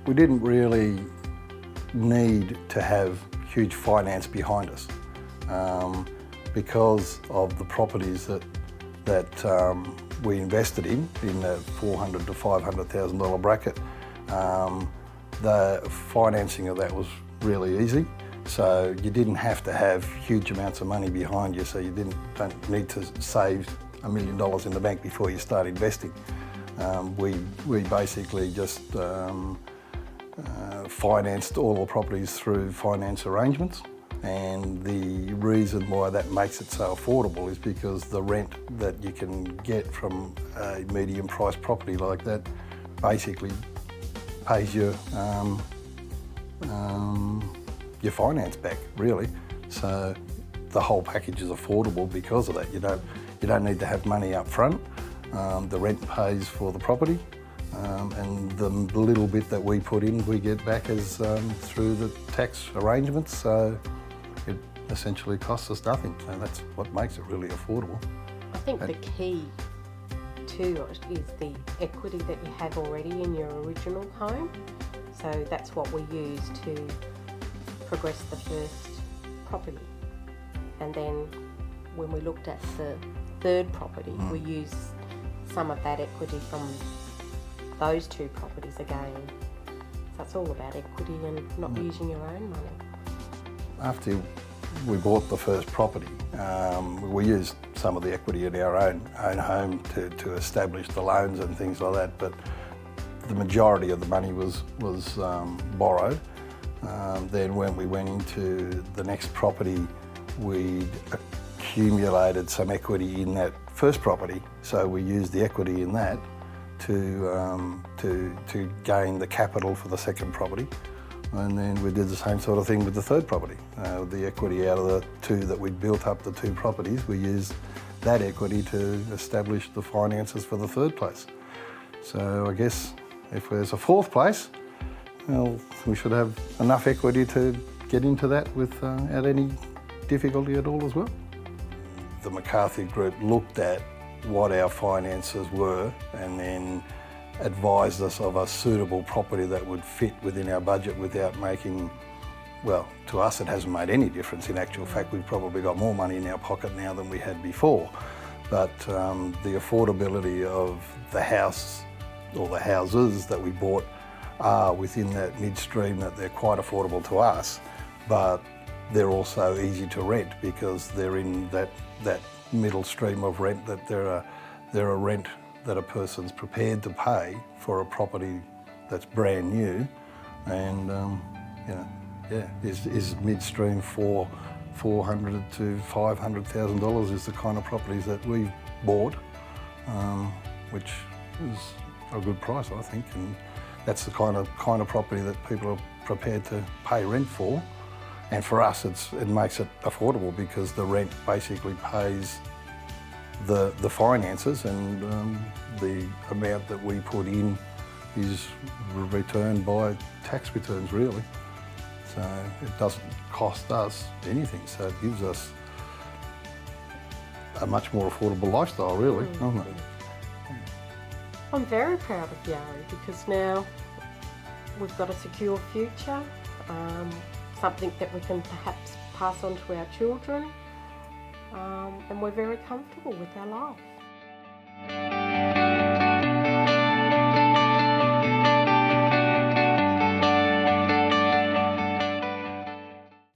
We didn't really need to have huge finance behind us because of the properties that we invested in the $400,000 to $500,000 bracket. The financing of that was really easy, so you didn't have to have huge amounts of money behind you, so you don't need to save $1 million in the bank before you start investing. We basically just financed all the properties through finance arrangements, and the reason why that makes it so affordable is because the rent that you can get from a medium priced property like that basically pays your finance back, really. So the whole package is affordable because of that. You don't need to have money up front. The rent pays for the property, and the little bit that we put in, we get back as through the tax arrangements. So it essentially costs us nothing. So that's what makes it really affordable. I think the key to it is the equity that you have already in your original home. So that's what we use to progress the first property. And then when we looked at the third property, we used some of that equity from those two properties again. So it's all about equity and not using your own money. After we bought the first property, we used some of the equity in our own home to establish the loans and things like that, but the majority of the money was borrowed. Then when we went into the next property, we accumulated some equity in that first property, so we used the equity in that to gain the capital for the second property. And then we did the same sort of thing with the third property. The equity out of the two that we'd built up the two properties, we used that equity to establish the finances for the third place. So I guess if there's a fourth place, well, we should have enough equity to get into that without any difficulty at all as well. The McCarthy group looked at what our finances were and then advised us of a suitable property that would fit within our budget without making, well, to us it hasn't made any difference. In actual fact, we've probably got more money in our pocket now than we had before. But the affordability of the house or the houses that we bought are within that midstream, that they're quite affordable to us, but they're also easy to rent because they're in that middle stream of rent, that they're a rent that a person's prepared to pay for a property that's brand new, and is midstream for $400,000 to $500,000 is the kind of properties that we've bought, which is a good price, I think, and that's the kind of property that people are prepared to pay rent for. And for us, it makes it affordable because the rent basically pays the finances, and the amount that we put in is returned by tax returns, really. So it doesn't cost us anything, so it gives us a much more affordable lifestyle, really, doesn't it? I'm very proud of Jari because now we've got a secure future, something that we can perhaps pass on to our children, and we're very comfortable with our life.